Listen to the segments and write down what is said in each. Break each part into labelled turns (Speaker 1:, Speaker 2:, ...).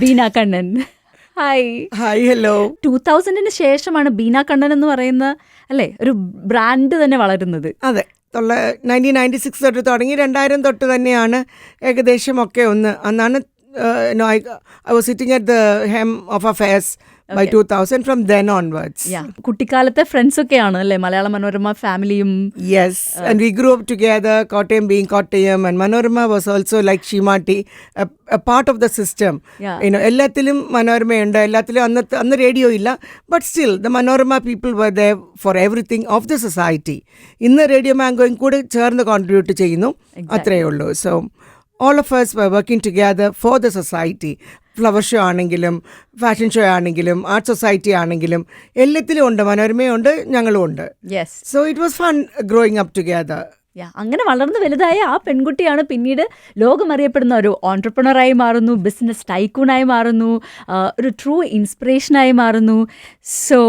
Speaker 1: Beena Kannan. Hi.
Speaker 2: Hi, hello.
Speaker 1: 2000 ശേഷമാണ് ബീന കണ്ണൻ എന്ന് പറയുന്ന അല്ലേ ഒരു ബ്രാൻഡ് തന്നെ വളരുന്നത്.
Speaker 2: അതെ, 1996 തൊട്ട് തുടങ്ങി 2000 തൊട്ട് തന്നെയാണ് ഏകദേശം ഒക്കെ ഒന്ന്. അന്നാണ് I was sitting at the hem of affairs by 2000, from then onwards.
Speaker 1: കുട്ടിക്കാലത്തെ ഫ്രണ്ട്സ് ഒക്കെയാണ് അല്ലേ മലയാള മനോരമ ഫാമിലിയും?
Speaker 2: Yes, and we grew up together, Kottayam being Kottayam, and Manorama was also like Shimati, a part of the system. എല്ലാത്തിലും മനോരമയുണ്ട്, എല്ലാത്തിലും അന്ന് radio ഇല്ല, but still the Manorama people were there for everything of the society. ഇന്ന് radio മാംഗോയും കൂടെ ചേർന്ന് contribute ചെയ്യുന്നു, അത്രയേ ഉള്ളൂ. So all of us were working together for the society. Flower show ആണെങ്കിലും ഫാഷൻ ഷോ ആണെങ്കിലും ആർട്ട് സൊസൈറ്റി ആണെങ്കിലും എല്ലാത്തിലും ഉണ്ട്, മനോരമയുണ്ട്, ഞങ്ങളും ഉണ്ട്. So it was fun growing up together.
Speaker 1: അങ്ങനെ വളർന്ന് വലുതായ ആ പെൺകുട്ടിയാണ് പിന്നീട് ലോകമറിയപ്പെടുന്ന ഒരു ഓൺട്രപ്രണറായി മാറുന്നു, ബിസിനസ് ടൈക്കൂണായി മാറുന്നു, ഒരു ട്രൂ ഇൻസ്പിറേഷനായി മാറുന്നു. സോ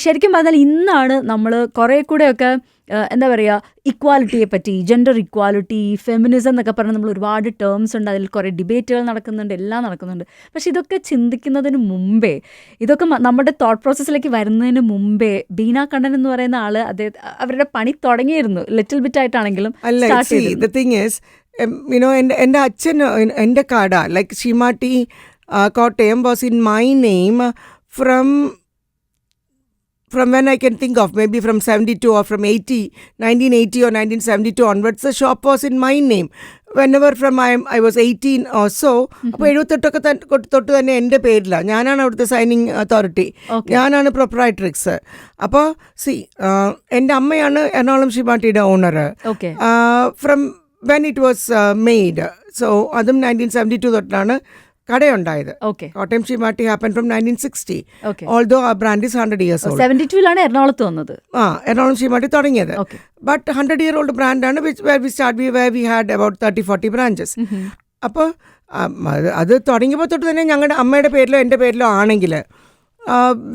Speaker 1: ശരിക്കും പറഞ്ഞാൽ ഇന്നാണ് നമ്മൾ കുറേ കൂടെയൊക്കെ എന്താ പറയുക ഇക്വാലിറ്റിയെ പറ്റി, ജെൻഡർ ഇക്വാലിറ്റി, ഫെമിനിസം എന്നൊക്കെ പറഞ്ഞാൽ നമ്മൾ ഒരുപാട് ടേംസ് ഉണ്ട്, അതിൽ കുറേ ഡിബേറ്റുകൾ നടക്കുന്നുണ്ട്, എല്ലാം നടക്കുന്നുണ്ട്. പക്ഷെ ഇതൊക്കെ ചിന്തിക്കുന്നതിന് മുമ്പേ, ഇതൊക്കെ നമ്മുടെ തോട്ട് പ്രോസസ്സിലേക്ക് വരുന്നതിന് മുമ്പേ ബീന കണ്ണൻ എന്ന് പറയുന്ന ആള് അവരുടെ പണി തുടങ്ങിയിരുന്നു, ലിറ്റിൽ ബിറ്റ് ആയിട്ടാണെങ്കിലും.
Speaker 2: എൻ്റെ അച്ഛൻ എൻ്റെ കാർഡ like Seematti Kottayam was in my name from when I can think of, maybe from 72 or from 1980 or 1972 onwards, the shop was in my name. Whenever from I was 18 or so, അപ്പോൾ 78 തൊട്ട് തന്നെ എൻ്റെ പേരിലാണ്, ഞാനാണ് അവിടുത്തെ സൈനിങ് അതോറിറ്റി, ഞാനാണ് പ്രൊപ്രൈറ്ററിക്സ്. അപ്പോൾ എൻ്റെ അമ്മയാണ് എറണാകുളം ഷിമാട്ടിയുടെ owner from when it was made. So അതും 1972 തൊട്ടാണ് കടയുണ്ടായത്. Kottayam Seematti happen from 1960, although our brand is 100 years old.
Speaker 1: 72 എറണാകുളത്ത് വന്നത്.
Speaker 2: എറണാകുളം ഷിമാട്ടി തുടങ്ങിയത്. ബട്ട് 100-year-old ബ്രാൻഡാണ് where we had about 30-40 branches. അപ്പോൾ അത് തുടങ്ങിയപ്പോൾ തൊട്ട് തന്നെ ഞങ്ങളുടെ അമ്മയുടെ പേരിലോ എൻ്റെ പേരിലോ ആണെങ്കിൽ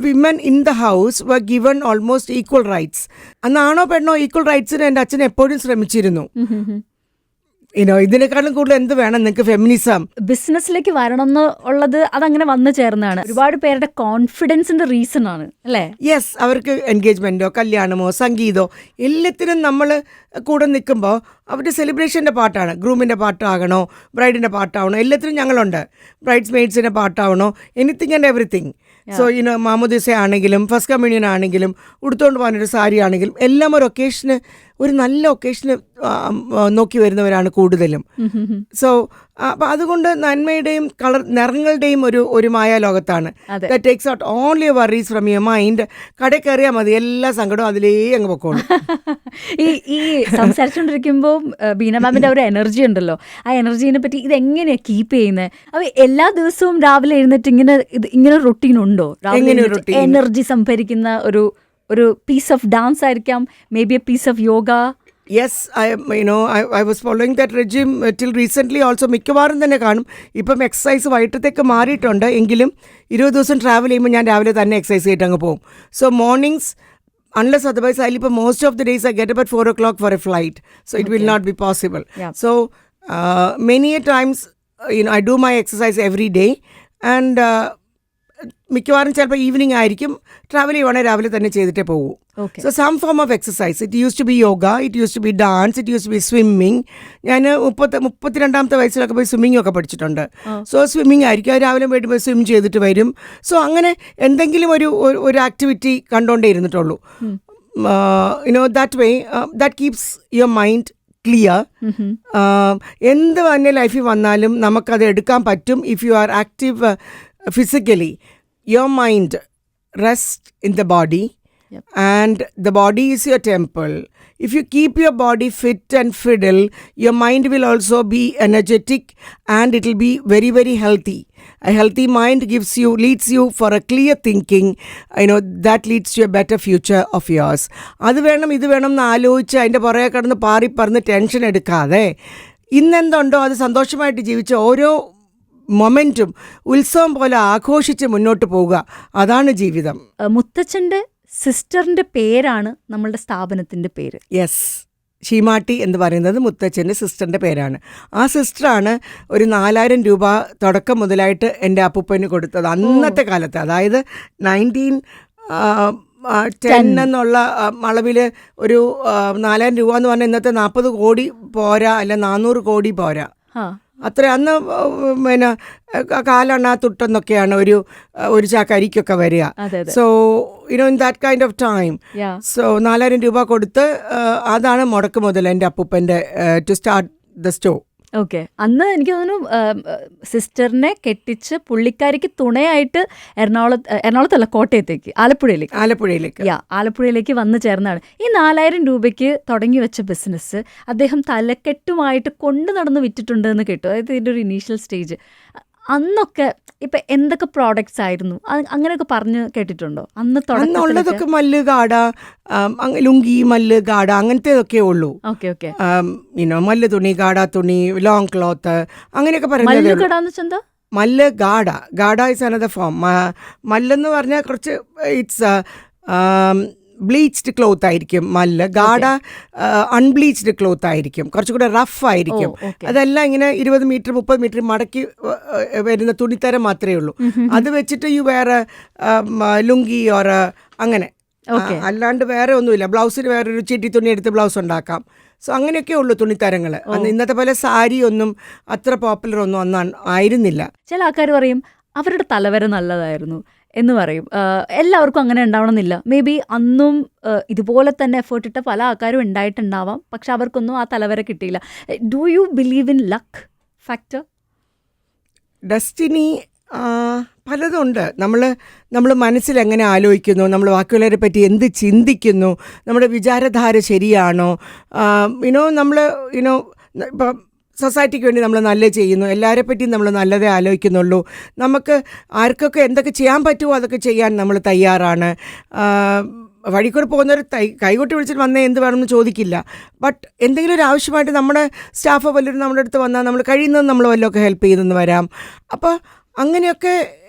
Speaker 2: women in the house were given almost equal rights. അന്ന് ആണോ പെണ്ണോ ഈക്വൽ റൈറ്റ്സിന് എൻ്റെ അച്ഛൻ എപ്പോഴും ശ്രമിച്ചിരുന്നു. ഇതിനേക്കാളും കൂടുതൽ എന്ത് വേണം നിങ്ങൾക്ക്? ഫെമിനിസം
Speaker 1: ബിസിനസ്സിലേക്ക് വരണം എന്നുള്ളത് അതങ്ങനെ വന്നു ചേർന്നാണ്. ഒരുപാട് പേരുടെ കോൺഫിഡൻസിന്റെ റീസൺ ആണ് അല്ലേ?
Speaker 2: യെസ്, അവർക്ക് എൻഗേജ്മെന്റോ കല്യാണമോ സംഗീതോ എല്ലാത്തിനും നമ്മൾ കൂടെ നിൽക്കുമ്പോൾ അവരുടെ സെലിബ്രേഷൻ്റെ പാട്ടാണ്. ഗ്രൂമിൻ്റെ പാട്ടാകണോ, ബ്രൈഡിൻ്റെ പാട്ടാവണോ, എല്ലാത്തിനും ഞങ്ങളുണ്ട്. ബ്രൈഡ്സ് മെയ്ഡ്സിൻ്റെ പാട്ടാവണോ, എനിത്തിങ് ആൻഡ് എവറിത്തിങ്. സോ മാമോദിസ ആണെങ്കിലും ഫസ്റ്റ് കമ്മ്യൂണിയൻ ആണെങ്കിലും ഉടുത്തുകൊണ്ട് പോകാനൊരു സാരി ആണെങ്കിലും എല്ലാം ഒരു ഒക്കേഷന്, ഒരു നല്ല ഒക്കേഷന് നോക്കി വരുന്നവരാണ് കൂടുതലും. സോ അപ്പം അതുകൊണ്ട് നന്മയുടെയും നിറങ്ങളുടെയും ഒരു മായാലോകത്താണ്. That takes out all your worries from your mind. കടയിൽ കയറിയാൽ മതി, എല്ലാ സങ്കടവും അതിലേ അങ്ങ് പൊക്കോളും.
Speaker 1: ഈ സംസാരിച്ചുകൊണ്ടിരിക്കുമ്പോൾ ബീന മാമിൻ്റെ ഒരു എനർജി ഉണ്ടല്ലോ, ആ എനർജീനെ പറ്റി ഇതെങ്ങനെയാണ് കീപ്പ് ചെയ്യുന്നത്? അപ്പോൾ എല്ലാ ദിവസവും രാവിലെ എഴുന്നേറ്റ് ഇങ്ങനെ റൊട്ടീൻ ഉണ്ടോ? എനർജി സംഭരിക്കുന്ന ഒരു പീസ് ഓഫ് ഡാൻസ് ആയിരിക്കാം, maybe a piece of yoga.
Speaker 2: Yes, I was following that regime till recently also. മിക്കവാറും തന്നെ കാണും. ഇപ്പം എക്സസൈസ് വൈകിട്ടത്തേക്ക് മാറിയിട്ടുണ്ട്, എങ്കിലും 20 ദിവസം ട്രാവൽ ചെയ്യുമ്പോൾ ഞാൻ രാവിലെ തന്നെ എക്സസൈസ് ചെയ്തിട്ട് അങ്ങ് പോകും. So mornings unless otherwise I'll most of the days I get up at 4 o'clock for a flight, so it will not be possible. So many a times I do my exercise every day, and മിക്കവാറും ചിലപ്പോൾ evening ആയിരിക്കും. Travel ചെയ്യുവാണെങ്കിൽ രാവിലെ തന്നെ ചെയ്തിട്ടേ പോകൂ. So some form of exercise. It used to be yoga, it used to be dance, it used to be swimming. ഞാൻ 32 വയസ്സിലൊക്കെ പോയി സ്വിമ്മിങ് ഒക്കെ പഠിച്ചിട്ടുണ്ട്. സോ സ്വിമ്മിങ് ആയിരിക്കും, രാവിലെ പോയിട്ട് പോയി സ്വിം ചെയ്തിട്ട് വരും. സോ അങ്ങനെ എന്തെങ്കിലും ഒരു ആക്ടിവിറ്റി കണ്ടുകൊണ്ടേ ഇരുന്നിട്ടുള്ളൂ. That way that keeps your mind clear. എന്ത് തന്നെ ലൈഫിൽ വന്നാലും നമുക്കത് എടുക്കാൻ പറ്റും if you are active physically. Your mind rests in the body. And the body is your temple. If you keep your body fit and fiddle, your mind will also be energetic and it will be very, very healthy. A healthy mind leads you for a clear thinking. That leads to a better future of yours. അത് വേണം ഇത് വേണം എന്ന് ആലോചിച്ച് അതിൻ്റെ പുറകെ കിടന്ന് പാറി പറന്ന് ടെൻഷൻ എടുക്കാതെ ഇന്നെന്തുണ്ടോ അത് സന്തോഷമായിട്ട് ജീവിച്ച ഓരോ മൊമെന്റും ഉത്സവം പോലെ ആഘോഷിച്ച് മുന്നോട്ട് പോവുക, അതാണ് ജീവിതം.
Speaker 1: മുത്തച്ഛൻ്റെ സിസ്റ്ററിൻ്റെ പേരാണ് നമ്മളുടെ സ്ഥാപനത്തിൻ്റെ പേര്.
Speaker 2: യെസ്, ഷീമാട്ടി എന്ന് പറയുന്നത് മുത്തച്ഛൻ്റെ സിസ്റ്ററിൻ്റെ പേരാണ്. ആ സിസ്റ്ററാണ് ഒരു 4000 രൂപ തുടക്കം മുതലായിട്ട് എൻ്റെ അപ്പൂപ്പന് കൊടുത്തത് അന്നത്തെ കാലത്ത്. അതായത് 1910 എന്നുള്ള അളവിൽ ഒരു 4000 രൂപ എന്ന് പറഞ്ഞാൽ ഇന്നത്തെ 40 കോടി പോരാ, അല്ല 400 കോടി പോരാ. അത്ര അന്ന് പിന്നെ കാലണ തുട്ടെന്നൊക്കെയാണ് ഒരു ചാക്കരിക്കൊക്കെ വരിക. So in that kind of time. So 4000 രൂപ കൊടുത്ത് അതാണ് മുടക്ക് മുതൽ എൻ്റെ അപ്പൂപ്പൻ്റെ to start the store.
Speaker 1: Okay. അന്ന് എനിക്ക് തോന്നുന്നു സിസ്റ്ററിനെ കെട്ടിച്ച് പുള്ളിക്കാരിക്ക് തുണയായിട്ട് എറണാകുളത്തല്ല, കോട്ടയത്തേക്ക്, ആലപ്പുഴയിലേക്ക് വന്നു ചേർന്നാണ്. ഈ 4000 രൂപയ്ക്ക് തുടങ്ങി വെച്ച ബിസിനസ് അദ്ദേഹം തലക്കെട്ടുമായിട്ട് കൊണ്ടു നടന്ന് വിറ്റിട്ടുണ്ട് എന്ന് കേട്ടു. അതായത് ഇതിൻ്റെ ഒരു ഇനീഷ്യൽ സ്റ്റേജ്. അന്നൊക്കെ ഇപ്പൊ എന്തൊക്കെ പ്രോഡക്ട്സ് ആയിരുന്നു അങ്ങനെയൊക്കെ പറഞ്ഞു കേട്ടിട്ടുണ്ടോ?
Speaker 2: അന്നുള്ളതൊക്കെ മല്ല് ഗാഡ, ലുങ്കി, മല്ല് ഗാഡ, അങ്ങനത്തേതൊക്കെ ഉള്ളൂ. മല്ല് തുണി, ഗാഡ തുണി, ലോങ് ക്ലോത്ത്, അങ്ങനെയൊക്കെ പറയുന്നത്. മല്ല് ഗാഡ, ഗാഡ ഇസ് അനദർ ഫോം. മല്ലെന്ന് പറഞ്ഞാൽ കുറച്ച് ഇറ്റ്സ് ബ്ലീച്ച്ഡ് ക്ലോത്ത് ആയിരിക്കും മല്ല്. ഗാഡ അൺബ്ലീച്ച്ഡ് ക്ലോത്ത് ആയിരിക്കും, കുറച്ചുകൂടെ റഫ് ആയിരിക്കും. അതെല്ലാം ഇങ്ങനെ 20 മീറ്റർ 30 മീറ്റർ മടക്കി വരുന്ന തുണിത്തരം മാത്രമേ ഉള്ളൂ. അത് വെച്ചിട്ട് വേറെ ലുങ്കി ഓർ അങ്ങനെ, അല്ലാണ്ട് വേറെ ഒന്നുമില്ല. ബ്ലൗസിന് വേറൊരു ചീട്ടി തുണി എടുത്ത് ബ്ലൗസ് ഉണ്ടാക്കാം. സോ അങ്ങനെയൊക്കെ ഉള്ളൂ തുണിത്തരങ്ങൾ. ഇന്നത്തെ പോലെ സാരി ഒന്നും അത്ര പോപ്പുലർ ഒന്നും അന്ന് ആയിരുന്നില്ല.
Speaker 1: ചില ആൾക്കാർ പറയും അവരുടെ തലവര നല്ലതായിരുന്നു എന്ന് പറയും. എല്ലാവർക്കും അങ്ങനെ ഉണ്ടാവണമെന്നില്ല. മേ ബി അന്നും ഇതുപോലെ തന്നെ എഫേർട്ട് ഇട്ട പല ആൾക്കാരും ഉണ്ടായിട്ടുണ്ടാവാം, പക്ഷെ അവർക്കൊന്നും ആ തലവര കിട്ടിയില്ല. Do you believe in luck factor?
Speaker 2: Destiny പലതുണ്ട്. നമ്മൾ മനസ്സിൽ എങ്ങനെ ആലോചിക്കുന്നു, നമ്മൾ ബാക്കിയുള്ളവരെ പറ്റി എന്ത് ചിന്തിക്കുന്നു, നമ്മുടെ വിചാരധാര ശരിയാണോ, നമ്മൾ ഇപ്പം സൊസൈറ്റിക്ക് വേണ്ടി നമ്മൾ നല്ല ചെയ്യുന്നു, എല്ലാവരെ പറ്റിയും നമ്മൾ നല്ലതേ ആലോചിക്കുന്നുള്ളൂ. നമുക്ക് ആർക്കൊക്കെ എന്തൊക്കെ ചെയ്യാൻ പറ്റുമോ അതൊക്കെ ചെയ്യാൻ നമ്മൾ തയ്യാറാണ്. വഴിക്കൂടെ പോകുന്നവർ കൈകൊട്ടി വിളിച്ചിട്ട് വന്നേ എന്ത് വേണമെന്ന് ചോദിക്കില്ല. ബട്ട് എന്തെങ്കിലും ഒരു ആവശ്യമായിട്ട് നമ്മുടെ സ്റ്റാഫോ വല്ലവരും നമ്മുടെ അടുത്ത് വന്നാൽ നമ്മൾ കഴിയുന്നത് നമ്മൾ വല്ലതൊക്കെ ഹെൽപ്പ് ചെയ്തെന്ന് വരാം. അപ്പോൾ അങ്ങനെയൊക്കെ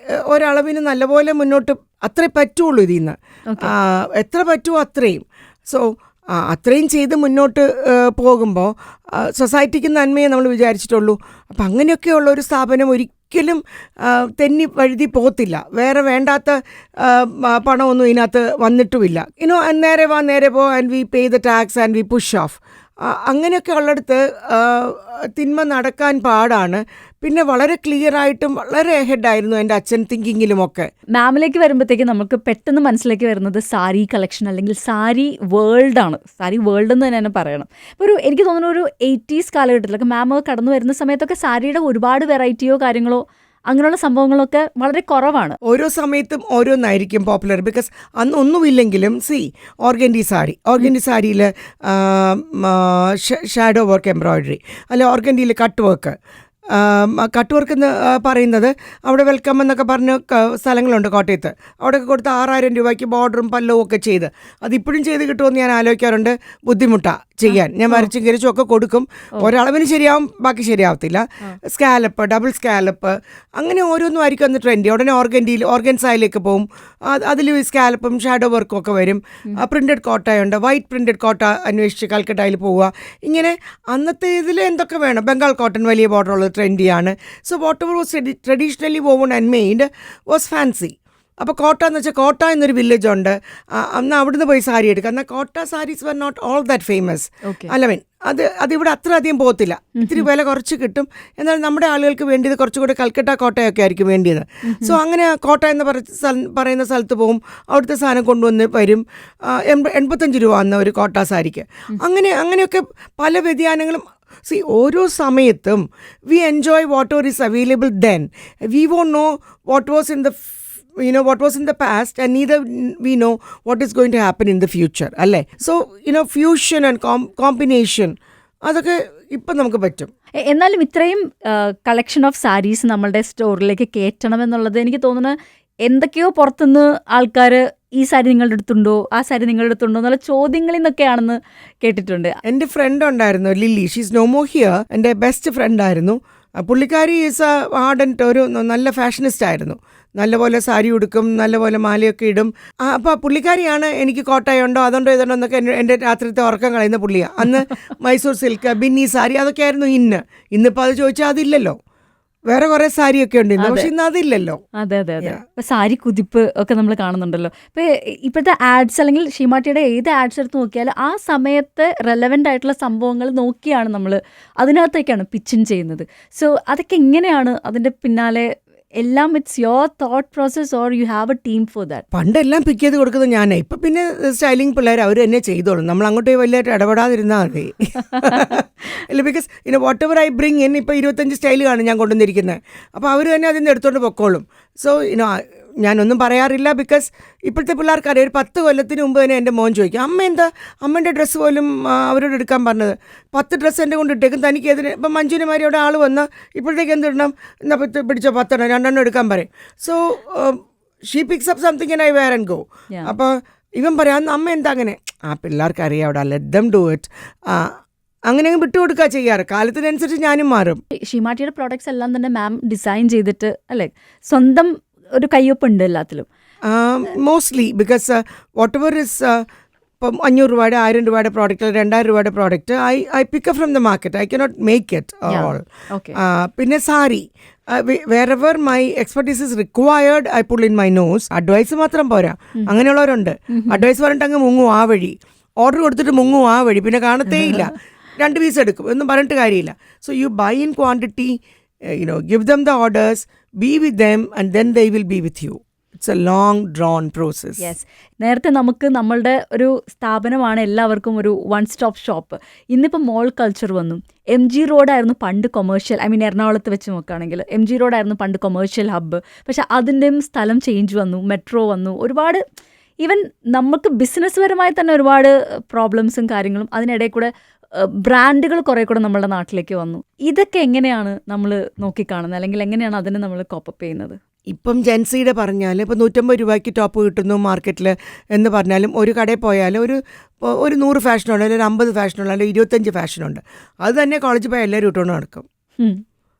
Speaker 2: ഒരളവിന് നല്ലപോലെ മുന്നോട്ട് അത്രേ പറ്റുള്ളൂ. ഇതിൽ നിന്ന് എത്ര പറ്റുമോ അത്രയും. സോ അത്രയും ചെയ്ത് മുന്നോട്ട് പോകുമ്പോൾ സൊസൈറ്റിക്ക് നന്മയെ നമ്മൾ വിചാരിച്ചിട്ടുള്ളൂ. അപ്പം അങ്ങനെയൊക്കെയുള്ള ഒരു സ്ഥാപനം ഒരിക്കലും തെന്നി വഴുതി പോകത്തില്ല. വേറെ വേണ്ടാത്ത പണമൊന്നും ഇതിനകത്ത് വന്നിട്ടുമില്ല. നേരെ പോ and we pay the tax and we push of. അങ്ങനെയൊക്കെ ഉള്ളിടത്ത് തിന്മ നടക്കാൻ പാടാണ്. പിന്നെ വളരെ ക്ലിയർ ആയിട്ടും വളരെ ഹെഡായിരുന്നു എൻ്റെ അച്ഛൻ തിങ്കിങ്ങിലുമൊക്കെ.
Speaker 1: മാമിലേക്ക് വരുമ്പോഴത്തേക്ക് നമുക്ക് പെട്ടെന്ന് മനസ്സിലേക്ക് വരുന്നത് സാരി കളക്ഷൻ അല്ലെങ്കിൽ സാരി വേൾഡാണ്. സാരി വേൾഡ് എന്ന് തന്നെ പറയണം. എനിക്ക് തോന്നുന്നു ഒരു 80s കാലഘട്ടത്തിലൊക്കെ മാമ് കടന്നു വരുന്ന സമയത്തൊക്കെ സാരിയുടെ ഒരുപാട് വെറൈറ്റിയോ കാര്യങ്ങളോ അങ്ങനെയുള്ള സംഭവങ്ങളൊക്കെ വളരെ കുറവാണ്.
Speaker 2: ഓരോ സമയത്തും ഓരോന്നായിരിക്കും പോപ്പുലർ. ബിക്കോസ് അന്ന് ഒന്നുമില്ലെങ്കിലും ഓർഗൻഡി സാരിയിൽ ഷാഡോ വർക്ക് എംബ്രോയിഡറി, അല്ലെ ഓർഗൻഡിയിൽ കട്ട് വർക്ക് എന്ന് പറയുന്നത് അവിടെ വെൽക്കം എന്നൊക്കെ പറഞ്ഞ സ്ഥലങ്ങളുണ്ട് കോട്ടയത്ത്. അവിടെയൊക്കെ കൊടുത്ത് 6000 രൂപയ്ക്ക് ബോർഡറും പല്ലവും ഒക്കെ ചെയ്ത് അതിപ്പോഴും ചെയ്ത് കിട്ടുമെന്ന് ഞാൻ ആലോചിക്കാറുണ്ട്. ബുദ്ധിമുട്ടാണ് ചെയ്യാൻ. ഞാൻ വരച്ചും കരിച്ചും ഒക്കെ കൊടുക്കും. ഒരളവിന് ശരിയാവും, ബാക്കി ശരിയാവത്തില്ല. സ്കാലപ്പ്, ഡബിൾ സ്കാലപ്പ്, അങ്ങനെ ഓരോന്നും ആയിരിക്കും അന്ന് ട്രെൻഡ്. ഉടനെ ഓർഗൻസായിലേക്ക് പോകും. അതിൽ സ്കാലപ്പും ഷാഡോ വർക്കും ഒക്കെ വരും. പ്രിൻറ്റഡ് കോട്ടയുണ്ട്, വൈറ്റ് പ്രിൻറ്റഡ് കോട്ട അന്വേഷിച്ച് കൽക്കട്ടയിൽ പോവുക. ഇങ്ങനെ അന്നത്തെ ഇതിൽ എന്തൊക്കെ വേണം. ബംഗാൾ കോട്ടൺ വലിയ ബോർഡറുള്ളത് ട്രെൻഡിയാണ്. So whatever was traditionally woven and made was fancy. അപ്പോൾ കോട്ട എന്ന് വെച്ചാൽ കോട്ട എന്നൊരു വില്ലേജ് ഉണ്ട്. അന്ന് അവിടുന്ന് പോയി സാരി എടുക്കുക. എന്നാൽ Kota saris were not all that famous. അല്ലമീൻ അതിവിടെ അത്ര അധികം പോകത്തില്ല. ഇത്തിരി വില കുറച്ച് കിട്ടും. എന്നാൽ നമ്മുടെ ആളുകൾക്ക് വേണ്ടിയത് കുറച്ചുകൂടി കൽക്കട്ട കോട്ടയൊക്കെ ആയിരിക്കും വേണ്ടിയത്. സോ അങ്ങനെ കോട്ട എന്ന് പറയുന്ന സ്ഥലത്ത് പോകും. അവിടുത്തെ സാധനം കൊണ്ടുവന്ന് വരും. 85 രൂപ അന്ന് ഒരു കോട്ട സാരിക്ക്. അങ്ങനെയൊക്കെ പല വ്യതിയാനങ്ങളും. ഓരോ സമയത്തും we enjoy whatever is available then. We won't know what was in the what was in the past, and neither we know what is going to happen in the future, അല്ലേ? So fusion and combination അതൊക്കെ ഇപ്പം നമുക്ക് പറ്റും.
Speaker 1: എന്നാലും ഇത്രയും collection of saris നമ്മളുടെ സ്റ്റോറിലേക്ക് കയറ്റണം എന്നുള്ളത് എനിക്ക് തോന്നുന്നത് എന്തൊക്കെയോ പുറത്തുനിന്ന് ആൾക്കാർ ഈ സാരി നിങ്ങളുടെ അടുത്തുണ്ടോ, ആ സാരി നിങ്ങളുടെ അടുത്തുണ്ടോ എന്നുള്ള ചോദ്യങ്ങളിൽ നിന്നൊക്കെയാണെന്ന് കേട്ടിട്ടുണ്ട്.
Speaker 2: എൻ്റെ ഫ്രണ്ട് ഉണ്ടായിരുന്നു Lily, she's no more here. എൻ്റെ ബെസ്റ്റ് ഫ്രണ്ട് ആയിരുന്നു. പുള്ളിക്കാരി ഈസ് ആർഡൻറ്റ്, ഒരു നല്ല ഫാഷനിസ്റ്റ് ആയിരുന്നു. നല്ലപോലെ സാരി ഉടുക്കും, നല്ലപോലെ മാലയൊക്കെ ഇടും. അപ്പോൾ പുള്ളിക്കാരിയാണ് എനിക്ക് കോട്ടയുണ്ടോ അതുണ്ടോ ഇതുണ്ടോ എന്നൊക്കെ എൻ്റെ രാത്രിത്തെ ഉറക്കം കളയുന്ന പുള്ളിയാണ്. അന്ന് മൈസൂർ സിൽക്ക്, ബിന്നി സാരി അതൊക്കെ ആയിരുന്നു ഇന്നിപ്പോൾ അത് ചോദിച്ചാൽ അതില്ലല്ലോ. വേറെ കുറെ സാരിയൊക്കെ ഉണ്ട് ഇന്ന്, പക്ഷെ ഇന്ന് അതില്ലല്ലോ.
Speaker 1: അതെ അതെ അതെ. ഇപ്പൊ സാരി കുതിപ്പ് ഒക്കെ നമ്മൾ കാണുന്നുണ്ടല്ലോ. ഇപ്പൊ ഇപ്പോഴത്തെ ആഡ്സ് അല്ലെങ്കിൽ ഷീമാട്ടിയുടെ ഏത് ആഡ്സ് എടുത്ത് നോക്കിയാലും ആ സമയത്ത് റെലവെന്റ് ആയിട്ടുള്ള സംഭവങ്ങൾ നോക്കിയാണ് നമ്മൾ അതിനകത്തേക്കാണ് പിച്ചിൻ ചെയ്യുന്നത്. സോ അതൊക്കെ എങ്ങനെയാണ് അതിന്റെ പിന്നാലെ എല്ലാം? It's your thought process or you have a team for that?
Speaker 2: പണ്ടെല്ലാം പിക്ക് ചെയ്ത് കൊടുക്കുന്നത് ഞാനേ. ഇപ്പം പിന്നെ സ്റ്റൈലിംഗ് പിള്ളേർ അവർ തന്നെ ചെയ്തോളും, നമ്മൾ അങ്ങോട്ട് വലിയായിട്ട് ഇടപെടാതിരുന്നാൽ മതി. അല്ല, because what ever I bring in, ഇപ്പോൾ 25 സ്റ്റൈലാണ് ഞാൻ കൊണ്ടുവന്നിരിക്കുന്നത്. അപ്പോൾ അവർ തന്നെ അതിൽ നിന്ന് എടുത്തുകൊണ്ട് പൊക്കോളും. സോ ഞാനൊന്നും പറയാറില്ല, ബിക്കോസ് ഇപ്പോഴത്തെ പിള്ളേർക്കറിയാം. ഒരു 10 കൊല്ലത്തിന് മുമ്പ് തന്നെ എൻ്റെ മോൻ ചോദിക്കും, അമ്മ എന്താ അമ്മേൻ്റെ ഡ്രസ്സ് പോലും അവരോട് എടുക്കാൻ പറഞ്ഞത്? 10 ഡ്രസ്സ് എൻ്റെ കൊണ്ട് ഇട്ടേക്കും, തനിക്ക് എതിന്. ഇപ്പം മഞ്ജുനമാരി അവിടെ ആൾ വന്നാൽ ഇപ്പോഴത്തേക്ക് എന്തിടണം? എന്നാൽ പിടിച്ചോ 10 എണ്ണം 2 എണ്ണം എടുക്കാൻ പറയും. So she picks up something and I wear and go. അപ്പോൾ ഇവൻ പറയാം, അമ്മ എന്താ അങ്ങനെ? പിള്ളേർക്ക് അറിയാം അവിടെ, ലെറ്റ് ദം ഡു ഇറ്റ്. അങ്ങനെ വിട്ടുകൊടുക്കുക ചെയ്യാറ്. കാലത്തിനനുസരിച്ച് ഞാനും മാറും.
Speaker 1: ഷീമാട്ടിയുടെ പ്രോഡക്ട്സ് എല്ലാം തന്നെ മാം ഡിസൈൻ ചെയ്തിട്ട് അല്ലേ, സ്വന്തം ഒരു കയ്യൊപ്പുണ്ട് എല്ലാത്തിലും?
Speaker 2: Mostly because what ever is, ഇപ്പം 500 രൂപയുടെ 1000 രൂപയുടെ പ്രോഡക്റ്റ്, 2000 രൂപയുടെ product I pick up from the market. I cannot make it all. പിന്നെ sari, wherever my expertise is required, I pull in my nose. Advice മാത്രം പോരാ, അങ്ങനെയുള്ളവരുണ്ട്. അഡ്വൈസ് പറഞ്ഞിട്ട് അങ്ങ് മുങ്ങും ആ വഴി, ഓർഡർ കൊടുത്തിട്ട് മുങ്ങും ആ വഴി, പിന്നെ കാണത്തേ ഇല്ല. 2 പീസ് എടുക്കും, ഒന്നും പറഞ്ഞിട്ട് കാര്യമില്ല. So you buy in quantity, give them the orders, be with them, and then they will be with you. It's a long drawn process.
Speaker 1: Yes. നേരത്തെ നമുക്ക് നമ്മളുടെ ഒരു സ്ഥാപനമാണ് എല്ലാവർക്കും ഒരു വൺ സ്റ്റോപ്പ് ഷോപ്പ്. ഇന്നിപ്പോൾ മോൾ കൾച്ചർ വന്നു. MG റോഡായിരുന്നു പണ്ട് കൊമേഴ്ഷ്യൽ, എറണാകുളത്ത് വെച്ച് നോക്കുകയാണെങ്കിൽ MG റോഡായിരുന്നു പണ്ട് കൊമേഴ്ഷ്യൽ ഹബ്ബ്. പക്ഷെ അതിൻ്റെയും സ്ഥലം ചേഞ്ച് വന്നു, മെട്രോ വന്നു, ഒരുപാട് ഈവൻ നമുക്ക് ബിസിനസ് പരമായി തന്നെ ഒരുപാട് പ്രോബ്ലംസും കാര്യങ്ങളും. അതിനിടയിൽ കൂടെ ബ്രാൻഡുകൾ കുറേ കൂടെ നമ്മളുടെ നാട്ടിലേക്ക് വന്നു. ഇതൊക്കെ എങ്ങനെയാണ് നമ്മൾ നോക്കിക്കാണുന്നത്, അല്ലെങ്കിൽ എങ്ങനെയാണ് അതിനെ നമ്മൾ കോപ്പപ്പ് ചെയ്യുന്നത്?
Speaker 2: ഇപ്പം ജെൻസിയുടെ പറഞ്ഞാൽ ഇപ്പോൾ 150 രൂപയ്ക്ക് ടോപ്പ് കിട്ടുന്നു മാർക്കറ്റിൽ എന്ന് പറഞ്ഞാലും, ഒരു കടയിൽ പോയാൽ ഒരു 100 ഫാഷനുണ്ട്, അല്ലെങ്കിൽ 50 ഫാഷനുണ്ട്, അല്ലെങ്കിൽ 25 ഫാഷനുണ്ട്. അത് തന്നെ കോളേജിൽ പോയാൽ എല്ലാവരും ഇട്ടുകൊണ്ട് നടക്കും.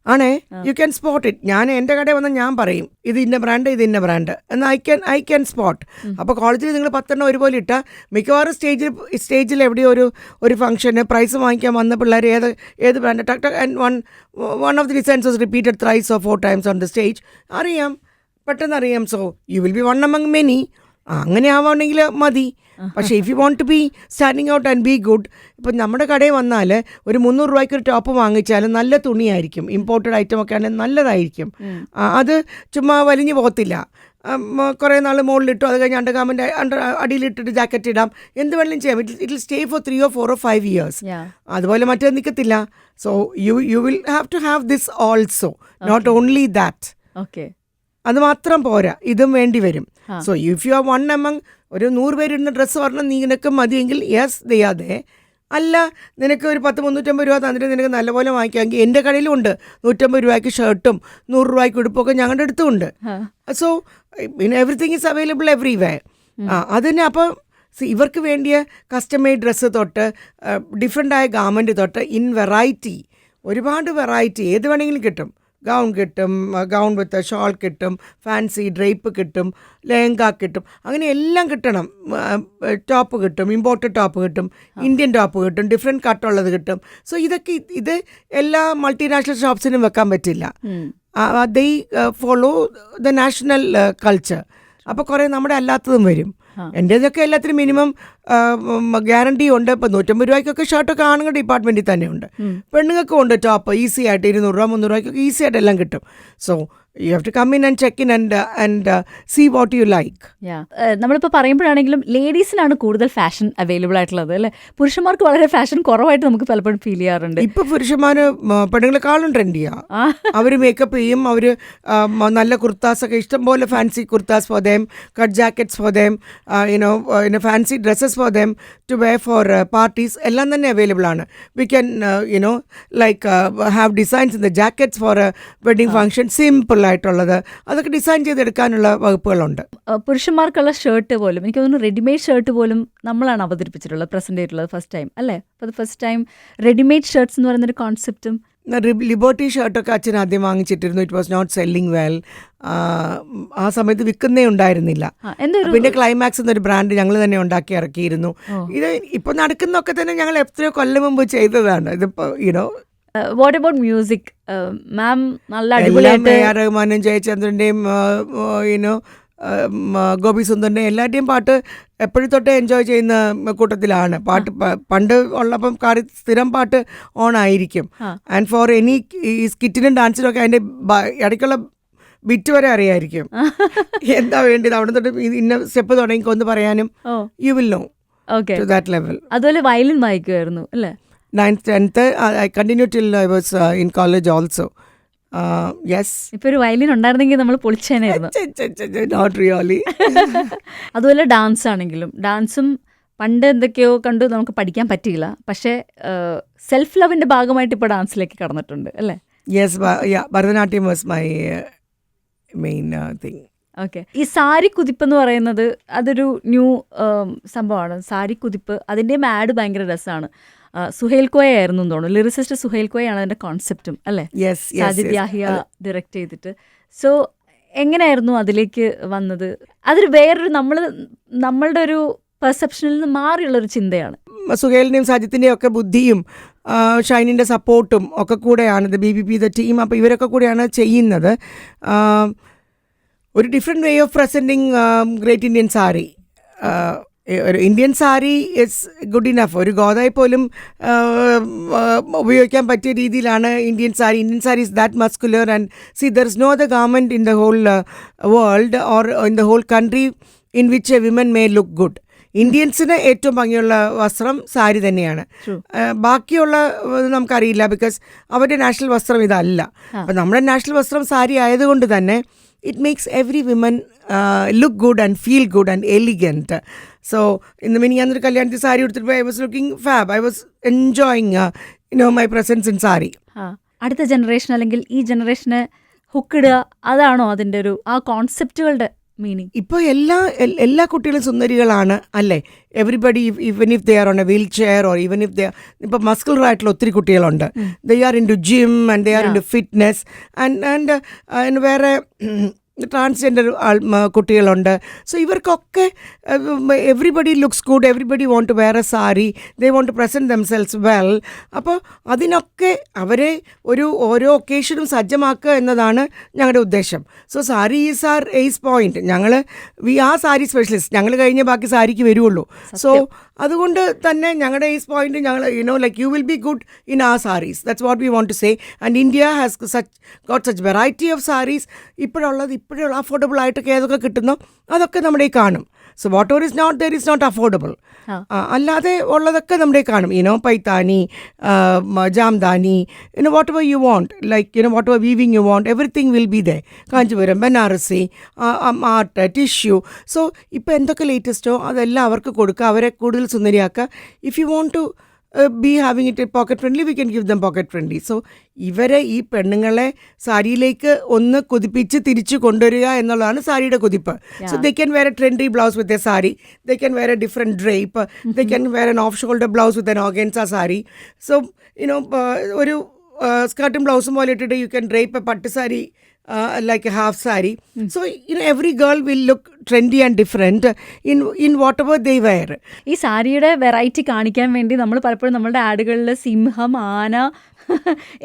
Speaker 2: ആണേ, യു ക്യാൻ സ്പോട്ട് ഇറ്റ്. ഞാൻ എൻ്റെ കടയിൽ വന്നാൽ ഞാൻ പറയും ഇത് ഇന്ന ബ്രാൻഡ്, ഇത് ഇന്ന ബ്രാൻഡ് എന്ന് ഐ ക്യാൻ സ്പോട്ട്. അപ്പോൾ കോളേജിൽ നിങ്ങൾ 10 എണ്ണം ഒരുപോലെ ഇട്ടാൽ മിക്കവാറും സ്റ്റേജിൽ എവിടെയോ ഒരു ഫംഗ്ഷന് പ്രൈസ് വാങ്ങിക്കാൻ വന്ന പിള്ളേർ ഏത് ബ്രാൻഡ് ടക്ക് and one of the designs was repeated 3 or 4 times on the stage. അറിയാം, പെട്ടെന്ന് അറിയാം. So you will be one among many. അങ്ങനെ ആവാണെങ്കിൽ മതി. പക്ഷേ if you want to be standing out and be good, ഇപ്പം നമ്മുടെ കടയിൽ വന്നാൽ ഒരു 300 രൂപയ്ക്ക് ഒരു ടോപ്പ് വാങ്ങിച്ചാലും നല്ല തുണിയായിരിക്കും, ഇമ്പോർട്ടഡ് ഐറ്റം ഒക്കെ ആണെങ്കിൽ നല്ലതായിരിക്കും. അത് ചുമ്മാ വലിഞ്ഞു പോകത്തില്ല. കുറേ നാൾ മുകളിലിട്ടു, അത് കഴിഞ്ഞ് അടിയിലിട്ടിട്ട് ജാക്കറ്റ് ഇടാം, എന്ത് വേണമെങ്കിലും ചെയ്യാം. It will stay for 3 or 4 or 5 years. അതുപോലെ മറ്റേ നിൽക്കത്തില്ല. So you will have to have this also, not only that.
Speaker 1: Okay,
Speaker 2: അത് മാത്രം പോരാ, ഇതും വേണ്ടി വരും. So if you are one among ഒരു 100 പേരിടുന്ന ഡ്രസ്സ് പറഞ്ഞാൽ നിനക്ക് മതിയെങ്കിൽ യെസ് ദേ ആർ ദേ. അല്ല, നിനക്ക് ഒരു 350 രൂപ തന്നിട്ട് നിനക്ക് നല്ലപോലെ വാങ്ങിക്കാമെങ്കിൽ എൻ്റെ കടയിലും ഉണ്ട് 150 രൂപയ്ക്ക് ഷർട്ടും 100 രൂപയ്ക്ക് ഉടുപ്പൊക്കെ ഞങ്ങളുടെ അടുത്തുമുണ്ട്. So everything is available everywhere. അതിന് അപ്പം ഇവർക്ക് വേണ്ടിയ കസ്റ്റമൈഡ് ഡ്രസ്സ് തൊട്ട് ഡിഫറെൻ്റായ ഗാർമെൻറ്റ് തൊട്ട് ഇൻ വെറൈറ്റി, ഒരുപാട് വെറൈറ്റി ഏത് വേണമെങ്കിലും കിട്ടും. ഗൗൺ കിട്ടും, ഗൗൺ വിത്ത് ഷോൾ കിട്ടും, ഫാൻസി ഡ്രേപ്പ് കിട്ടും, ലെഹങ്ക കിട്ടും, അങ്ങനെ എല്ലാം കിട്ടണം. ടോപ്പ് കിട്ടും, ഇമ്പോർട്ടഡ് ടോപ്പ് കിട്ടും, ഇന്ത്യൻ ടോപ്പ് കിട്ടും, ഡിഫറെൻറ്റ് കട്ടുള്ളത് കിട്ടും. സോ ഇത് എല്ലാ മൾട്ടിനാഷണൽ ഷോപ്സിനും വെക്കാൻ പറ്റില്ല. They follow the national culture. അപ്പോൾ കുറേ നമ്മുടെ അല്ലാത്തതും വരും. എൻ്റേതൊക്കെ എല്ലാത്തിനും മിനിമം ഗ്യാരണ്ടി ഉണ്ട്. ഇപ്പം 150 രൂപയ്ക്കൊക്കെ ഷർട്ടൊക്കെ ആണുങ്ങളുടെ ഡിപ്പാർട്ട്മെൻറ്റിൽ തന്നെ ഉണ്ട്, പെണ്ണുങ്ങൾക്കും ഉണ്ട് ടോപ്പ്. ഈസി ആയിട്ട് 200 രൂപ 300 രൂപയ്ക്കൊക്കെ ഈസി ആയിട്ട് എല്ലാം കിട്ടും. So you have to come in and check in and see what you like.
Speaker 1: നമ്മളിപ്പോൾ പറയുമ്പോഴാണെങ്കിലും ലേഡീസിനാണ് കൂടുതൽ ഫാഷൻ അവൈലബിൾ ആയിട്ടുള്ളത് അല്ലേ? പുരുഷന്മാർക്ക് വളരെ ഫാഷൻ കുറവായിട്ട് നമുക്ക് പലപ്പോഴും ഫീൽ ചെയ്യാറുണ്ട്.
Speaker 2: ഇപ്പൊ പുരുഷന്മാർ പെണ്ണുങ്ങളെക്കാളും ട്രെൻഡിയാണ്. അവർ മേക്കപ്പ് ചെയ്യും, അവർ നല്ല കുർത്താസൊക്കെ ഇഷ്ടംപോലെ, fancy kurtas for them, cut jackets for them, fancy dresses for them to wear for parties, എല്ലാം തന്നെ അവൈലബിൾ ആണ്. We can like have designs in the jackets for wedding function, simple ആയിട്ടുള്ളത്, അതൊക്കെ ഡിസൈൻ ചെയ്തെടുക്കാനുള്ള വകുപ്പുകളുണ്ട്.
Speaker 1: പുരുഷന്മാർക്കുള്ള ഷർട്ട് പോലും എനിക്ക് തോന്നുന്നു റെഡിമെയ്ഡ് ഷർട്ട് പോലും നമ്മളാണ് അവതരിപ്പിച്ചിട്ടുള്ളത്, പ്രസന്റ് ചെയ്തിട്ടുള്ളത് ഫസ്റ്റ് ടൈം അല്ലേ? അപ്പോൾ അത് ഫസ്റ്റ് ടൈം റെഡിമെയ്ഡ് ഷർട്ട്സ് എന്ന് പറയുന്നൊരു കോൺസെപ്റ്റും
Speaker 2: ലിബർട്ടി ഷർട്ടൊക്കെ അച്ഛൻ ആദ്യം വാങ്ങിച്ചിട്ടിരുന്നു. It was not selling well. ആ സമയത്ത് വിൽക്കുന്നേ ഉണ്ടായിരുന്നില്ല. പിന്നെ ക്ലൈമാക്സ് എന്നൊരു ബ്രാൻഡ് ഞങ്ങൾ തന്നെ ഉണ്ടാക്കി ഇറക്കിയിരുന്നു. ഇത് ഇപ്പൊ നടക്കുന്നൊക്കെ തന്നെ ഞങ്ങൾ എത്രയോ കൊല്ലം മുമ്പ് ചെയ്തതാണ്. ഇതിപ്പോ യുനോ
Speaker 1: വാട്ട് അബൌട്ട് മ്യൂസിക് മാം? നല്ല അടിപൊളിയായിട്ട്
Speaker 2: എ ആർ റഹ്മാനും ജയചന്ദ്രൻ്റെയും യുനോ ഗോപി സുന്ദറിൻ്റെയും എല്ലാവരുടെയും പാട്ട് എപ്പോഴും തൊട്ടേ എൻജോയ് ചെയ്യുന്ന കൂട്ടത്തിലാണ്. പാട്ട് പണ്ട് ഉള്ളപ്പം സ്ഥിരം പാട്ട് ഓൺ ആയിരിക്കും. ആൻഡ് ഫോർ എനി ഈ സ്കിറ്റിനും ഡാൻസിനും ഒക്കെ അതിൻ്റെ ഇടയ്ക്കുള്ള ബിറ്റ് വരെ അറിയായിരിക്കും എന്താ വേണ്ടത്. അവിടെ തൊട്ട് ഇന്ന സ്റ്റെപ്പ് തുടങ്ങിക്കൊന്ന് പറയാനും you will know to that level.
Speaker 1: അതുപോലെ വയലിൻ വായിക്കുമായിരുന്നു അല്ലേ?
Speaker 2: 9th 10th I continued till I was in college also. Yes.
Speaker 1: ഇപ്പൊ ഒരു വയലിൻ ഉണ്ടായിരുന്നെങ്കിൽ നമ്മൾ പൊളിച്ചേനായിരുന്നു.
Speaker 2: Not really.
Speaker 1: അതുപോലെ ഡാൻസ് ആണെങ്കിലും ഡാൻസും പണ്ട് എന്തൊക്കെയോ കണ്ട് നമുക്ക് പഠിക്കാൻ പറ്റിയില്ല. പക്ഷേ സെൽഫ് ലവിന്റെ ഭാഗമായിട്ട് ഇപ്പോൾ ഡാൻസിലേക്ക് കടന്നിട്ടുണ്ട് അല്ലേ?
Speaker 2: Yes, Bharatanatyam was my main thing.
Speaker 1: Okay. ഈ സാരി കുതിപ്പ് എന്ന് പറയുന്നത് അതൊരു ന്യൂ സംഭവമാണ്. സാരി കുതിപ്പ് അതിൻ്റെയും ആഡ് ഭയങ്കര രസമാണ്. സുഹൈൽ കോയ ആയിരുന്നു തോന്നുന്നു, ലിറിസിസ്റ്റ് സുഹൈൽ കോയാണ് അതിന്റെ കോൺസെപ്റ്റും അല്ലേ? സാജിദ് യാഹിയ ഡയറക്റ്റ് ചെയ്തിട്ട്. സോ എങ്ങനെയായിരുന്നു അതിലേക്ക് വന്നത്? അതൊരു വേറൊരു നമ്മളുടെ ഒരു പെർസെപ്ഷനിൽ നിന്ന് മാറിയുള്ളൊരു ചിന്തയാണ്.
Speaker 2: സുഹൈലിൻ്റെയും സാജിത്തിൻ്റെയും ഒക്കെ ബുദ്ധിയും ഷൈനിൻ്റെ സപ്പോർട്ടും ഒക്കെ കൂടെയാണ് BBP ടീം. അപ്പോൾ ഇവരൊക്കെ കൂടെയാണ് ചെയ്യുന്നത്. ഒരു different way of presenting great Indian sari. ഒരു Indian sari is good enough. ഒരു ഗോദായി പോലും ഉപയോഗിക്കാൻ പറ്റിയ രീതിയിലാണ് Indian sari. Indian sari is that muscular and see there is no other garment in the whole world or in the whole country in which a women may look good. ഇന്ത്യൻസിന് ഏറ്റവും ഭംഗിയുള്ള വസ്ത്രം സാരി തന്നെയാണ്. ബാക്കിയുള്ള നമുക്കറിയില്ല, ബിക്കോസ് അവരുടെ നാഷണൽ വസ്ത്രം ഇതല്ല. അപ്പം നമ്മുടെ നാഷണൽ വസ്ത്രം സാരി ആയതുകൊണ്ട് തന്നെ it makes every woman look good and feel good and elegant. So in the minyanthru kalyanthi sari udutittu I was looking fab. I was enjoying my presence in sari.
Speaker 1: അടുത്ത generation അല്ലെങ്കിൽ ഈ ജനറേഷനെ ഹുക്കിടുക, അതാണോ അതിൻ്റെ ഒരു ആ കോൺസെപ്റ്റുകളുടെ മീനിങ്?
Speaker 2: ഇപ്പോൾ എല്ലാ കുട്ടികളും സുന്ദരികളാണ് അല്ലേ? Everybody even if they are on a wheelchair or even if they ഇപ്പോൾ മസ്കുലർ ആയിട്ടുള്ള ഒത്തിരി കുട്ടികളുണ്ട്. They are into gym and they are into fitness and വേറെ ട്രാൻസ്ജെൻഡർ കുട്ടികളുണ്ട്. സോ ഇവർക്കൊക്കെ everybody looks good, everybody want to wear a sari, they want to present themselves well. അപ്പോൾ അതിനൊക്കെ അവരെ ഓരോ ഒക്കേഷനും സജ്ജമാക്കുക എന്നതാണ് ഞങ്ങളുടെ ഉദ്ദേശം. So sari is our ace point. V R sari specialist. ഞങ്ങൾ കഴിഞ്ഞേ ബാക്കി സാരിക്ക് വരുള്ളൂ. സോ അതുകൊണ്ട് തന്നെ ഞങ്ങളുടെ എയ്സ് പോയിന്റ് ഞങ്ങൾ like you will be good in our saris. That's what we want to say. And India has got such variety of saris. ഇപ്പോഴുള്ള അഫോർഡബിൾ ആയിട്ടൊക്കെ ഏതൊക്കെ കിട്ടുന്നോ അതൊക്കെ നമ്മുടെ കാണും. So whatever is not there is not affordable. അല്ലാതെ ഉള്ളതൊക്കെ നമ്മുടെ കാണും. Paithani, Jamdani, whatever you want, like whatever weaving you won't, everything will be there. Kanchipuram, Banarasi, art, tissue. So ഇപ്പോൾ എന്തൊക്കെ ലേറ്റസ്റ്റോ അതെല്ലാം അവർക്ക് കൊടുക്കുക, അവരെ കൂടുതൽ സുന്ദരിയാക്കുക. If you want to be having it pocket friendly, we can give them pocket friendly. So ഇവരെ ഈ പെണ്ണുങ്ങളെ സാരിയിലേക്ക് ഒന്ന് കുതിപ്പിച്ച് തിരിച്ചു കൊണ്ടുവരിക എന്നുള്ളതാണ് സാരിയുടെ കുതിപ്പ്. So they can wear a trendy blouse with a sari, they can wear a different drape, they can wear an off shoulder blouse with an organza sari. So ഒരു സ്കർട്ടും ബ്ലൗസും പോലെ ഇട്ടിട്ട് you can drape a പട്ട് sari like a half sari. So every girl will look trendy and different in whatever they wear.
Speaker 1: ഈ സാരിയുടെ variety കാണിക്കാൻ വേണ്ടി നമ്മൾ പലപ്പോഴും നമ്മളുടെ ആഡുകളിൽ സിംഹം, ആന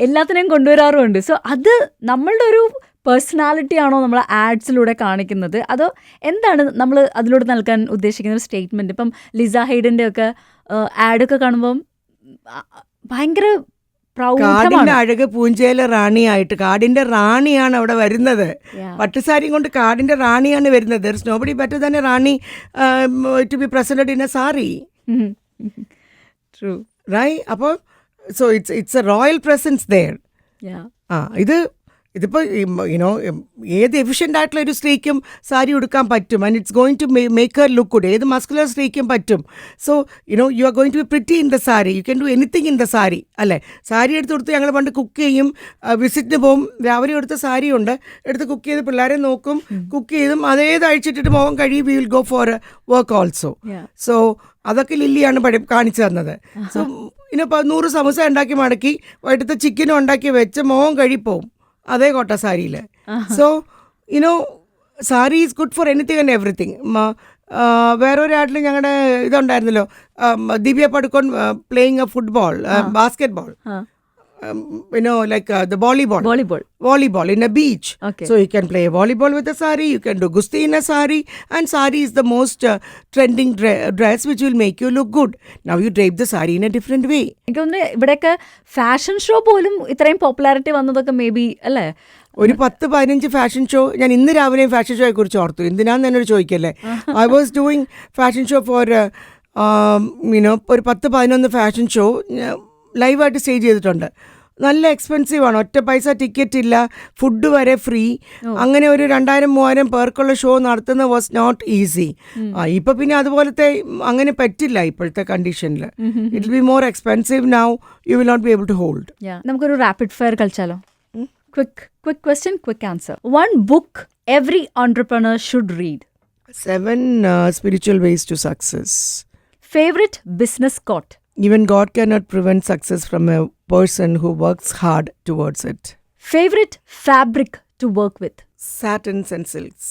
Speaker 1: എല്ലാത്തിനെയും കൊണ്ടുവരാറുമുണ്ട്. സോ അത് നമ്മളുടെ ഒരു പേഴ്സണാലിറ്റി ആണോ നമ്മൾ ആഡ്സിലൂടെ കാണിക്കുന്നത്, അതോ എന്താണ് നമ്മൾ അതിലൂടെ നൽകാൻ ഉദ്ദേശിക്കുന്ന ഒരു സ്റ്റേറ്റ്മെൻറ്റ്? ഇപ്പം ലിസ ഹെയ്ഡൻ്റെ ഒക്കെ ആഡൊക്കെ കാണുമ്പം ഭയങ്കര
Speaker 2: കാടിന്റെ അഴക് പൂഞ്ചേല റാണിയായിട്ട്, കാടിന്റെ റാണിയാണ് അവിടെ വരുന്നത്. പട്ടുസാരിയും കൊണ്ട് കാടിന്റെ റാണിയാണ് വരുന്നത്. There is nobody better than a Rani to be presented in a sari.
Speaker 1: True.
Speaker 2: Right? അപ്പോൾ so it's a royal presence there. ഇതിപ്പോൾ ഏത് എഫിഷ്യൻ്റ് ആയിട്ടുള്ള ഒരു സ്ത്രീക്കും സാരി ഉടുക്കാൻ പറ്റും. And it's going to make her look good. ഏത് മസ്കുലർ സ്ത്രീക്കും പറ്റും. So you are going to be pretty in the sari. You can do anything in the sari അല്ലേ? സാരി എടുത്ത് കൊടുത്ത് ഞങ്ങൾ പണ്ട് കുക്ക് ചെയ്യും, വിസിറ്റിന് പോകും. രാവിലെ എടുത്ത സാരി ഉണ്ട്, എടുത്ത് കുക്ക് ചെയ്ത് പിള്ളേരെ നോക്കും, കുക്ക് ചെയ്തും അതേത് അഴിച്ചിട്ടിട്ട് മുഖം കഴിയും. We will go for work also. So അതൊക്കെ ലില്ലിയാണ് കാണിച്ചു തന്നത്. സോ ഇനിയിപ്പോൾ 100 സമൂസ ഉണ്ടാക്കി മടക്കി വൈകിട്ടത്തെ ചിക്കനും ഉണ്ടാക്കി വെച്ച് മോൻ കഴിപ്പോവും അതേ കോട്ട സാരിയിൽ. So you know sari is good for anything and everything. വേറൊരാട്ടിൽ ഞങ്ങളുടെ ഇതുണ്ടായിരുന്നല്ലോ, Divya Padukone playing a football, basketball, like the volleyball in a beach.
Speaker 1: Okay.
Speaker 2: So you can play volleyball with a sari, you can do gusti in a sari, and sari is the most trending dress which will make you look good. Now you drape the sari in a different way.
Speaker 1: എനിക്ക് തോന്നുന്നു ഇവിടെയൊക്കെ fashion show പോലും ഇത്രയും popularity വന്നതൊക്കെ may be അല്ലേ?
Speaker 2: ഒരു 10-15 fashion show ഞാൻ ഇന്ന് രാവിലെയും ഫാഷൻ ഷോയെ കുറിച്ച് ഓർത്തു. എന്തിനാന്ന് എന്നോട് ചോദിക്കല്ലേ. I was doing fashion show for ഒരു 10-11 ഫാഷൻ ഷോ ലൈവായിട്ട് സ്റ്റേജ് ചെയ്തിട്ടുണ്ട്. നല്ല എക്സ്പെൻസീവാണ്, ഒറ്റ പൈസ ടിക്കറ്റ് ഇല്ല, ഫുഡ് വരെ ഫ്രീ. അങ്ങനെ ഒരു 2000-3000 പേർക്കുള്ള ഷോ നടത്തുന്നത് വാസ് നോട്ട് ഈസി. ഇപ്പം പിന്നെ അതുപോലത്തെ അങ്ങനെ പറ്റില്ല ഇപ്പോഴത്തെ കണ്ടീഷനിൽ. It will be more expensive now, you will not be able to hold.
Speaker 1: നമുക്കൊരു റാപ്പിഡ് ഫയർ കളിച്ചാലോ? Quick question, quick answer. One book every entrepreneur should read.
Speaker 2: 7 spiritual ways to success.
Speaker 1: Favorite business quote.
Speaker 2: Even God cannot prevent success from a person who works hard towards it.
Speaker 1: Favorite fabric to work with.
Speaker 2: Satins and silks.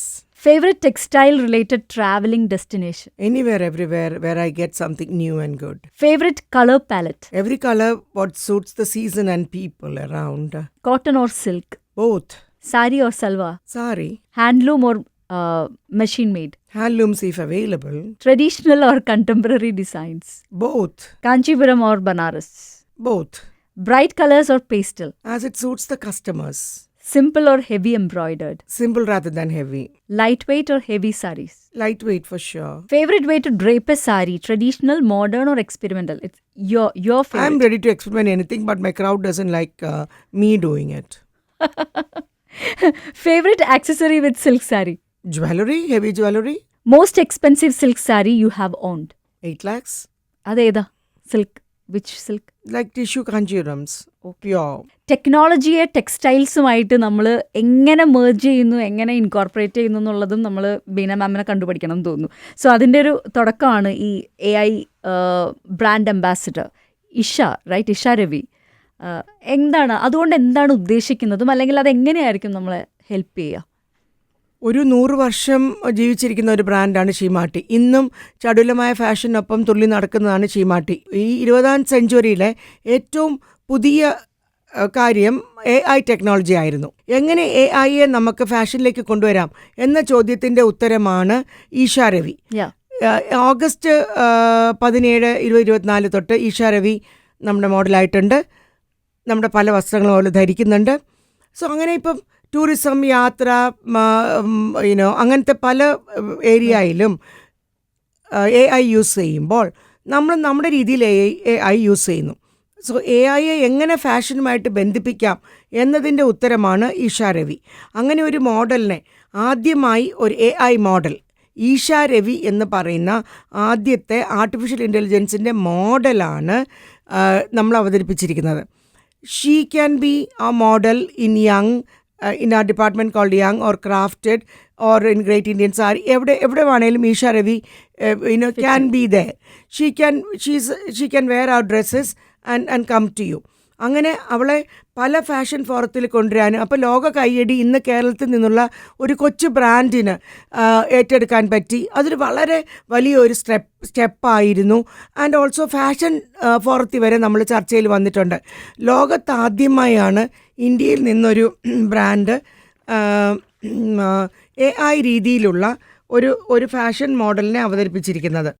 Speaker 1: Favorite textile related traveling destination.
Speaker 2: Anywhere, everywhere where I get something new and good.
Speaker 1: Favorite color palette.
Speaker 2: Every color what suits the season and people around.
Speaker 1: Cotton or silk.
Speaker 2: Both.
Speaker 1: Sari or salwar.
Speaker 2: Sari.
Speaker 1: Handloom or machine made.
Speaker 2: Handlooms if available.
Speaker 1: Traditional or contemporary designs.
Speaker 2: Both.
Speaker 1: Kanchipuram or Banaras.
Speaker 2: Both.
Speaker 1: Bright colors or pastel.
Speaker 2: As it suits the customers.
Speaker 1: Simple or heavy embroidered.
Speaker 2: Simple rather than heavy.
Speaker 1: Lightweight or heavy saris.
Speaker 2: Lightweight for sure.
Speaker 1: Favorite way to drape a sari, traditional, modern or experimental? It's your favorite.
Speaker 2: I'm ready to experiment anything, but my crowd doesn't like me doing it.
Speaker 1: Favorite accessory with silk sari?
Speaker 2: Jewelry, heavy jewelry.
Speaker 1: Most expensive silk sari you have owned?
Speaker 2: 8 lakhs.
Speaker 1: Adeda silk. Which silk?
Speaker 2: Like tissue kanjirams. Pure.
Speaker 1: ടെക്നോളജിയെ ടെക്സ്റ്റൈൽസുമായിട്ട് നമ്മൾ എങ്ങനെ merge ചെയ്യുന്നു, എങ്ങനെ incorporate ചെയ്യുന്നു എന്നുള്ളതും നമ്മൾ ബീന മാമിനെ കണ്ടുപഠിക്കണം എന്ന് തോന്നുന്നു. So അതിൻ്റെ ഒരു തുടക്കമാണ് ഈ AI brand ambassador Isha, right? Isha Ravi. അതുകൊണ്ട് എന്താണ് ഉദ്ദേശിക്കുന്നതും അല്ലെങ്കിൽ അതെങ്ങനെയായിരിക്കും നമ്മളെ ഹെൽപ്പ് ചെയ്യുക?
Speaker 2: ഒരു 100 വർഷം ജീവിച്ചിരിക്കുന്ന ഒരു ബ്രാൻഡാണ് ഷീമാട്ടി. ഇന്നും ചടുലമായ ഫാഷനൊപ്പം തുള്ളി നടക്കുന്നതാണ് ഷീമാട്ടി. ഈ 20ാം സെഞ്ച്വറിയിലെ ഏറ്റവും പുതിയ കാര്യം AI ടെക്നോളജി ആയിരുന്നു. എങ്ങനെ AIയെ നമുക്ക് ഫാഷനിലേക്ക് കൊണ്ടുവരാം എന്ന ചോദ്യത്തിൻ്റെ ഉത്തരമാണ് ഈഷ രവി. ഓഗസ്റ്റ് 17, 2024 തൊട്ട് ഈഷ രവി നമ്മുടെ മോഡലായിട്ടുണ്ട്. നമ്മുടെ പല വസ്ത്രങ്ങളും പോലെ ധരിക്കുന്നുണ്ട്. സോ അങ്ങനെ ഇപ്പം ടൂറിസം, യാത്ര, അങ്ങനത്തെ പല ഏരിയയിലും AI യൂസ് ചെയ്യുമ്പോൾ നമ്മൾ നമ്മുടെ രീതിയിൽ AI യൂസ് ചെയ്യുന്നു. സോ AIയെ എങ്ങനെ ഫാഷനുമായിട്ട് ബന്ധിപ്പിക്കാം എന്നതിൻ്റെ ഉത്തരമാണ് ഈഷ രവി. അങ്ങനെ ഒരു മോഡലിനെ ആദ്യമായി ഒരു AI മോഡൽ, ഈഷ രവി എന്ന് പറയുന്ന ആദ്യത്തെ ആർട്ടിഫിഷ്യൽ ഇൻ്റലിജൻസിൻ്റെ മോഡലാണ് നമ്മൾ അവതരിപ്പിച്ചിരിക്കുന്നത്. She can be a model in young, in our department called young or crafted or in Great Indian Saree. എവിടെ വേണേലും Isha Ravi can be there. She can wear our dresses and come to you. അങ്ങനെ അവളെ പല fashion ഫോറത്തിൽ കൊണ്ടുവരാനും, അപ്പോൾ ലോക കയ്യടി ഇന്ന് കേരളത്തിൽ നിന്നുള്ള ഒരു കൊച്ചു ബ്രാൻഡിന് ഏറ്റെടുക്കാൻ പറ്റി. അതൊരു വളരെ വലിയൊരു സ്റ്റെപ്പായിരുന്നു. ആൻഡ് ഓൾസോ ഫാഷൻ ഫോറത്തിൽ വരെ നമ്മൾ ചർച്ചയിൽ വന്നിട്ടുണ്ട്. ലോകത്താദ്യമായാണ് ഇന്ത്യയിൽ നിന്നൊരു ബ്രാൻഡ് AI രീതിയിലുള്ള ഒരു ഫാഷൻ മോഡലിനെ അവതരിപ്പിച്ചിരിക്കുന്നത്.